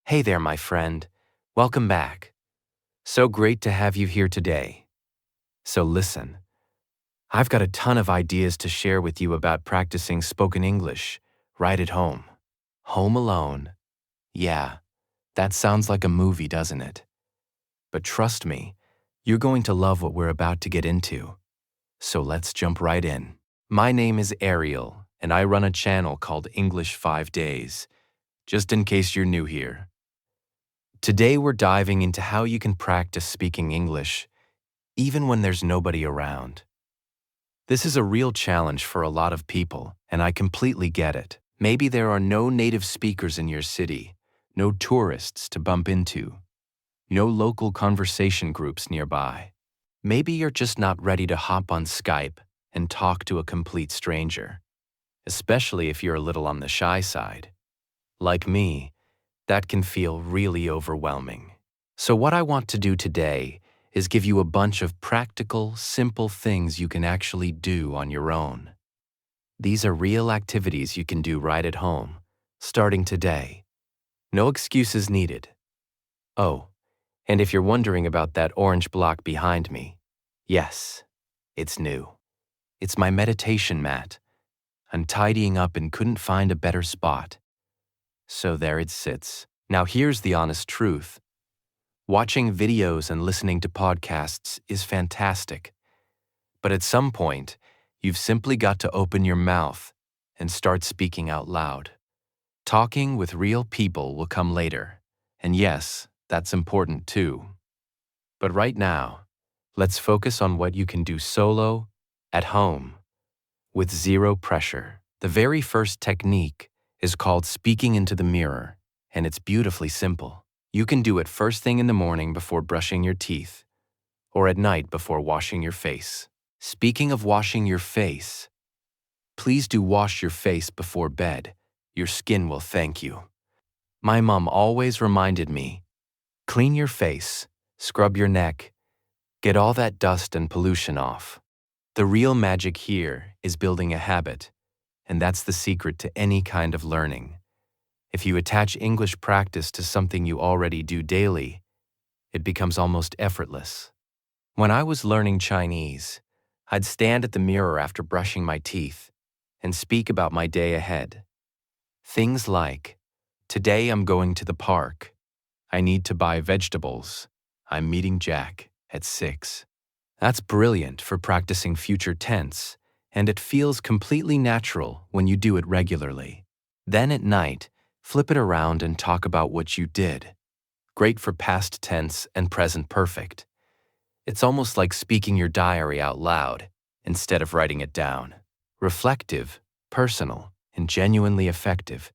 Hey there, my friend. Welcome back. So great to have you here today. So listen, I've got a ton of ideas to share with you about practicing spoken English right at home. Home alone. Yeah, that sounds like a movie, doesn't it? But trust me, you're going to love what we're about to get into. So let's jump right in. My name is Ariel, and I run a channel called English 5 Days, just in case you're new here. Today we're diving into how you can practice speaking English, even when there's nobody around. This is a real challenge for a lot of people, and I completely get it. Maybe there are no native speakers in your city, no tourists to bump into, no local conversation groups nearby. Maybe you're just not ready to hop on Skype and talk to a complete stranger, especially if you're a little on the shy side. Like me, that can feel really overwhelming. So what I want to do today is give you a bunch of practical, simple things you can actually do on your own. These are real activities you can do right at home, starting today. No excuses needed. Oh, and if you're wondering about that orange block behind me, yes, it's new. It's my meditation mat. I'm tidying up and couldn't find a better spot. So there it sits. Now here's the honest truth. Watching videos and listening to podcasts is fantastic. But at some point, you've simply got to open your mouth and start speaking out loud. Talking with real people will come later. And yes, that's important too. But right now, let's focus on what you can do solo, at home, with zero pressure. The very first technique is called speaking into the mirror, and it's beautifully simple. You can do it first thing in the morning before brushing your teeth, or at night before washing your face. Speaking of washing your face, please do wash your face before bed. Your skin will thank you. My mom always reminded me, clean your face, scrub your neck, get all that dust and pollution off. The real magic here is building a habit, and that's the secret to any kind of learning. If you attach English practice to something you already do daily, it becomes almost effortless. When I was learning Chinese, I'd stand at the mirror after brushing my teeth and speak about my day ahead. Things like, today I'm going to the park. I need to buy vegetables. I'm meeting Jack at 6. That's brilliant for practicing future tense, and it feels completely natural when you do it regularly. Then at night, flip it around and talk about what you did. Great for past tense and present perfect. It's almost like speaking your diary out loud instead of writing it down. Reflective, personal, and genuinely effective.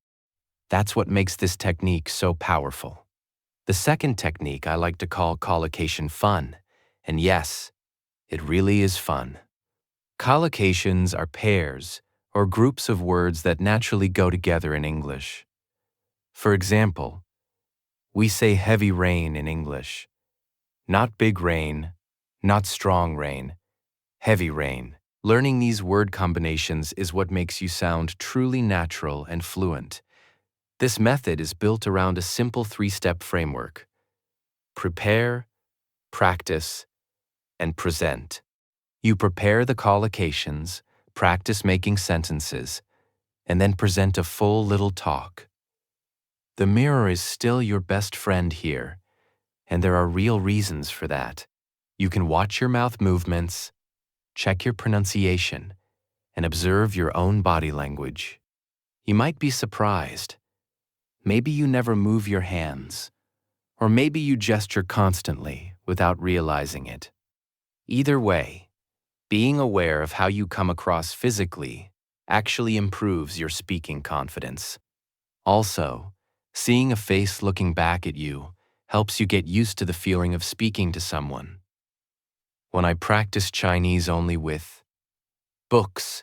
That's what makes this technique so powerful. The second technique I like to call collocation fun. And yes, it really is fun. Collocations are pairs or groups of words that naturally go together in English. For example, we say heavy rain in English. Not big rain, not strong rain, heavy rain. Learning these word combinations is what makes you sound truly natural and fluent. This method is built around a simple 3-step framework. Prepare, practice, and present. You prepare the collocations, practice making sentences, and then present a full little talk. The mirror is still your best friend here, and there are real reasons for that. You can watch your mouth movements, check your pronunciation, and observe your own body language. You might be surprised. Maybe you never move your hands, or maybe you gesture constantly without realizing it. Either way, being aware of how you come across physically actually improves your speaking confidence. Also, seeing a face looking back at you helps you get used to the feeling of speaking to someone. When I practiced Chinese only with books,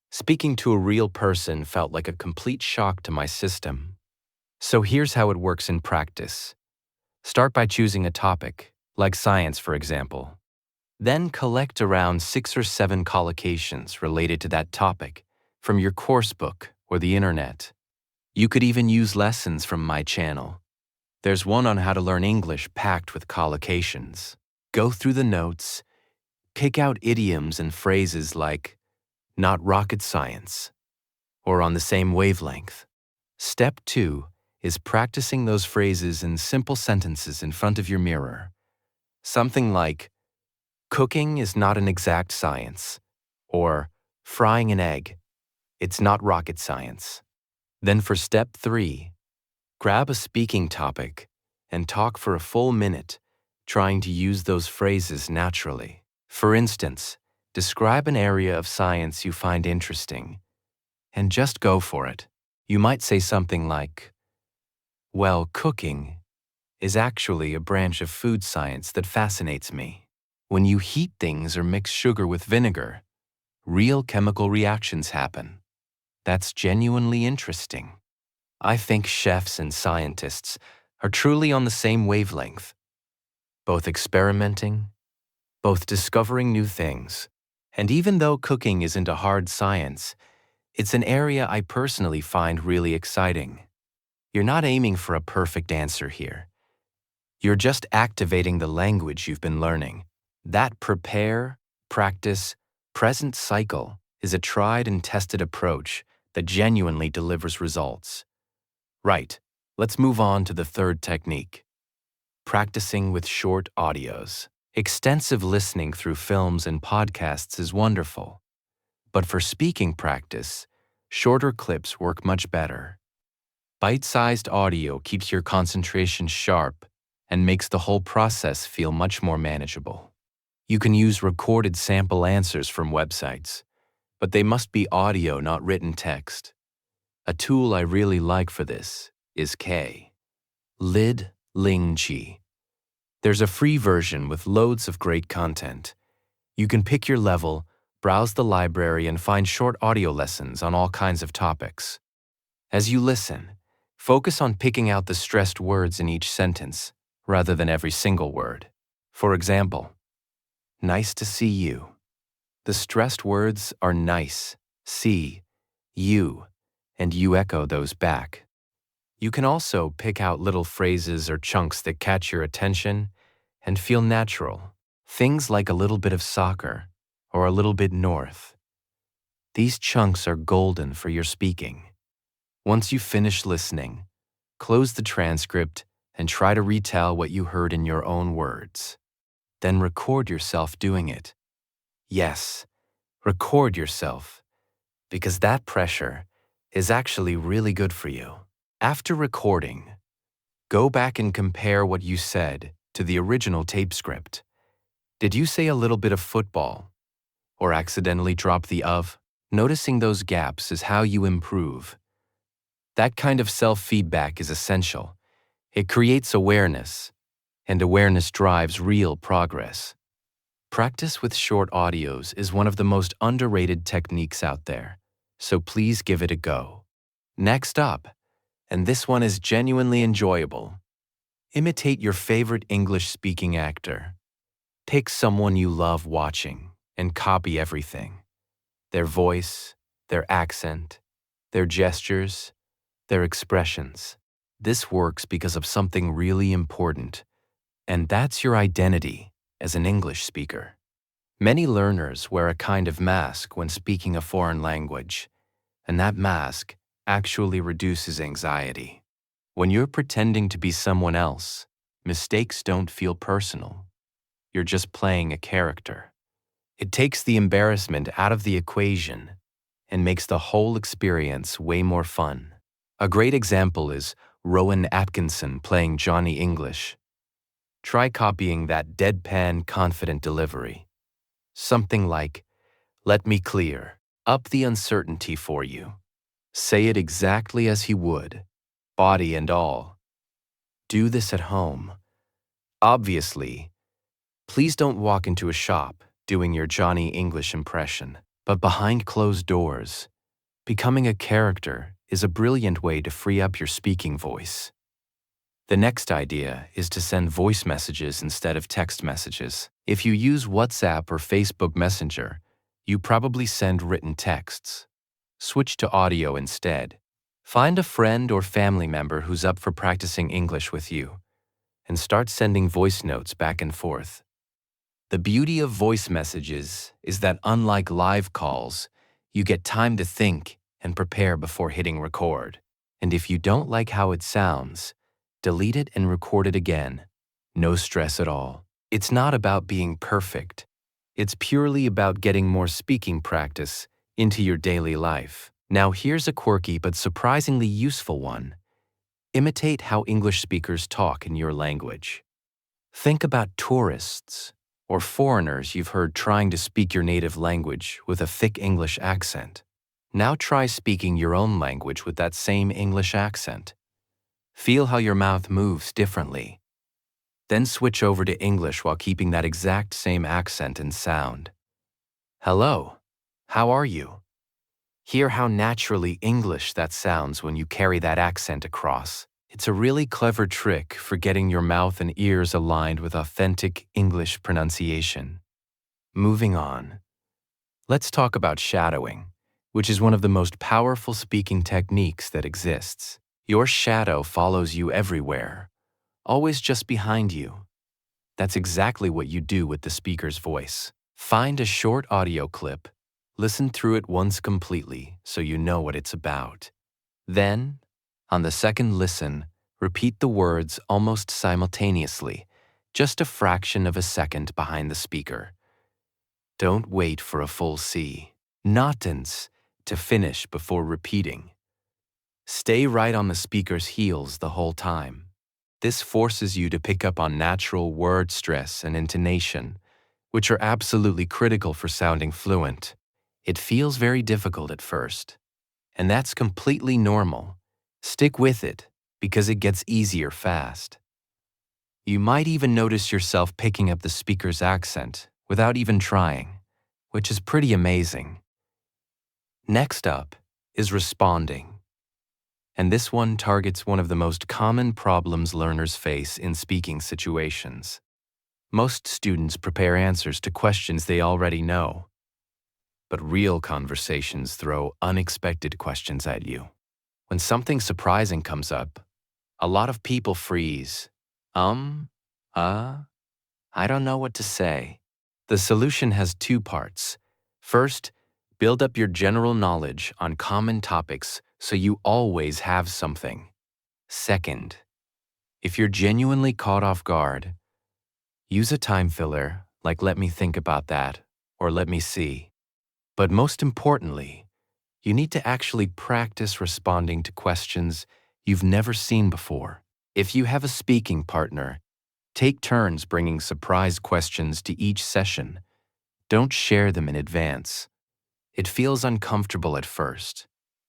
speaking to a real person felt like a complete shock to my system. So here's how it works in practice. Start by choosing a topic, like science for example. Then collect around 6 or 7 collocations related to that topic from your course book or the internet. You could even use lessons from my channel. There's one on how to learn English packed with collocations. Go through the notes, pick out idioms and phrases like not rocket science or on the same wavelength. Step 2 is practicing those phrases in simple sentences in front of your mirror. Something like, cooking is not an exact science, or frying an egg, it's not rocket science. Then for step 3, grab a speaking topic and talk for a full minute, trying to use those phrases naturally. For instance, describe an area of science you find interesting, and just go for it. You might say something like, well, cooking is actually a branch of food science that fascinates me. When you heat things or mix sugar with vinegar, real chemical reactions happen. That's genuinely interesting. I think chefs and scientists are truly on the same wavelength, both experimenting, both discovering new things. And even though cooking isn't a hard science, it's an area I personally find really exciting. You're not aiming for a perfect answer here. You're just activating the language you've been learning. That prepare, practice, present cycle is a tried and tested approach that genuinely delivers results. Right, let's move on to the third technique. Practicing with short audios. Extensive listening through films and podcasts is wonderful, but for speaking practice, shorter clips work much better. Bite-sized audio keeps your concentration sharp and makes the whole process feel much more manageable. You can use recorded sample answers from websites, but they must be audio, not written text. A tool I really like for this is Lid Ling Chi. There's a free version with loads of great content. You can pick your level, browse the library, and find short audio lessons on all kinds of topics. As you listen, focus on picking out the stressed words in each sentence, rather than every single word. For example, nice to see you. The stressed words are nice, see, you, and you echo those back. You can also pick out little phrases or chunks that catch your attention and feel natural. Things like a little bit of soccer or a little bit north. These chunks are golden for your speaking. Once you finish listening, close the transcript and try to retell what you heard in your own words. Then record yourself doing it. Yes, record yourself, because that pressure is actually really good for you. After recording, go back and compare what you said to the original tape script. Did you say a little bit of football or accidentally drop the of? Noticing those gaps is how you improve. That kind of self-feedback is essential. It creates awareness, and awareness drives real progress. Practice with short audios is one of the most underrated techniques out there, so please give it a go. Next up, and this one is genuinely enjoyable, imitate your favorite English-speaking actor. Pick someone you love watching and copy everything. Their voice, their accent, their gestures, their expressions. This works because of something really important, and that's your identity as an English speaker. Many learners wear a kind of mask when speaking a foreign language, and that mask actually reduces anxiety. When you're pretending to be someone else, mistakes don't feel personal. You're just playing a character. It takes the embarrassment out of the equation and makes the whole experience way more fun. A great example is Rowan Atkinson playing Johnny English. Try copying that deadpan, confident delivery. Something like, let me clear up the uncertainty for you. Say it exactly as he would, body and all. Do this at home. Obviously, please don't walk into a shop doing your Johnny English impression, but behind closed doors, becoming a character is a brilliant way to free up your speaking voice. The next idea is to send voice messages instead of text messages. If you use WhatsApp or Facebook Messenger, you probably send written texts. Switch to audio instead. Find a friend or family member who's up for practicing English with you and start sending voice notes back and forth. The beauty of voice messages is that unlike live calls, you get time to think and prepare before hitting record. And if you don't like how it sounds, delete it and record it again. No stress at all. It's not about being perfect. It's purely about getting more speaking practice into your daily life. Now here's a quirky but surprisingly useful one. Imitate how English speakers talk in your language. Think about tourists or foreigners you've heard trying to speak your native language with a thick English accent. Now try speaking your own language with that same English accent. Feel how your mouth moves differently. Then switch over to English while keeping that exact same accent and sound. Hello, how are you? Hear how naturally English that sounds when you carry that accent across. It's a really clever trick for getting your mouth and ears aligned with authentic English pronunciation. Moving on, let's talk about shadowing, which is one of the most powerful speaking techniques that exists. Your shadow follows you everywhere, always just behind you. That's exactly what you do with the speaker's voice. Find a short audio clip, listen through it once completely so you know what it's about. Then, on the second listen, repeat the words almost simultaneously, just a fraction of a second behind the speaker. Don't wait for a full C. Notens to finish before repeating. Stay right on the speaker's heels the whole time. This forces you to pick up on natural word stress and intonation, which are absolutely critical for sounding fluent. It feels very difficult at first, and that's completely normal. Stick with it, because it gets easier fast. You might even notice yourself picking up the speaker's accent without even trying, which is pretty amazing. Next up is responding. And this one targets one of the most common problems learners face in speaking situations. Most students prepare answers to questions they already know, but real conversations throw unexpected questions at you. When something surprising comes up, a lot of people freeze. I don't know what to say. The solution has two parts. First, build up your general knowledge on common topics so you always have something. Second, if you're genuinely caught off guard, use a time filler like "let me think about that" or "let me see." But most importantly, you need to actually practice responding to questions you've never seen before. If you have a speaking partner, take turns bringing surprise questions to each session. Don't share them in advance. It feels uncomfortable at first,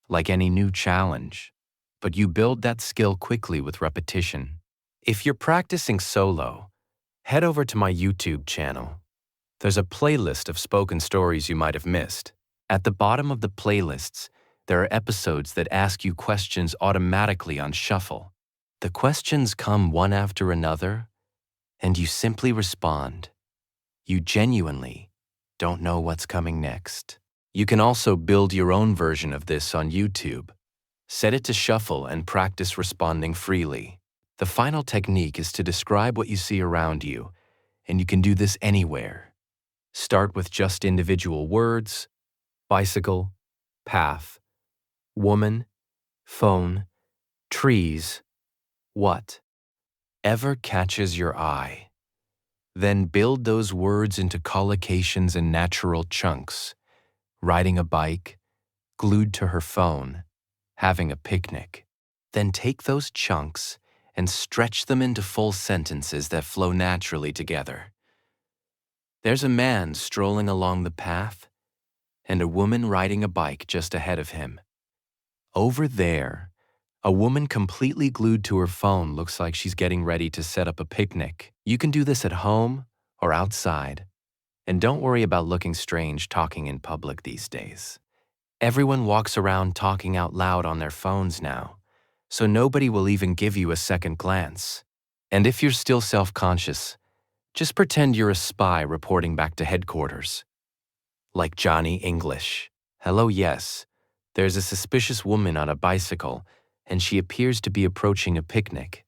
like any new challenge, but you build that skill quickly with repetition. If you're practicing solo, head over to my YouTube channel. There's a playlist of spoken stories you might have missed. At the bottom of the playlists, there are episodes that ask you questions automatically on shuffle. The questions come one after another, and you simply respond. You genuinely don't know what's coming next. You can also build your own version of this on YouTube. Set it to shuffle and practice responding freely. The final technique is to describe what you see around you, and you can do this anywhere. Start with just individual words: bicycle, path, woman, phone, trees, what ever catches your eye. Then build those words into collocations and natural chunks: riding a bike, glued to her phone, having a picnic. Then take those chunks and stretch them into full sentences that flow naturally together. There's a man strolling along the path, and a woman riding a bike just ahead of him. Over there, a woman completely glued to her phone looks like she's getting ready to set up a picnic. You can do this at home or outside. And don't worry about looking strange talking in public these days. Everyone walks around talking out loud on their phones now, so nobody will even give you a second glance. And if you're still self-conscious, just pretend you're a spy reporting back to headquarters. Like Johnny English. Hello, yes. There's a suspicious woman on a bicycle, and she appears to be approaching a picnic.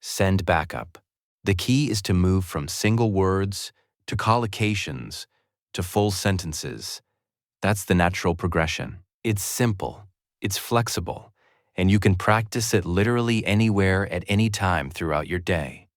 Send backup. The key is to move from single words to collocations to full sentences. That's the natural progression. It's simple, it's flexible, and you can practice it literally anywhere at any time throughout your day.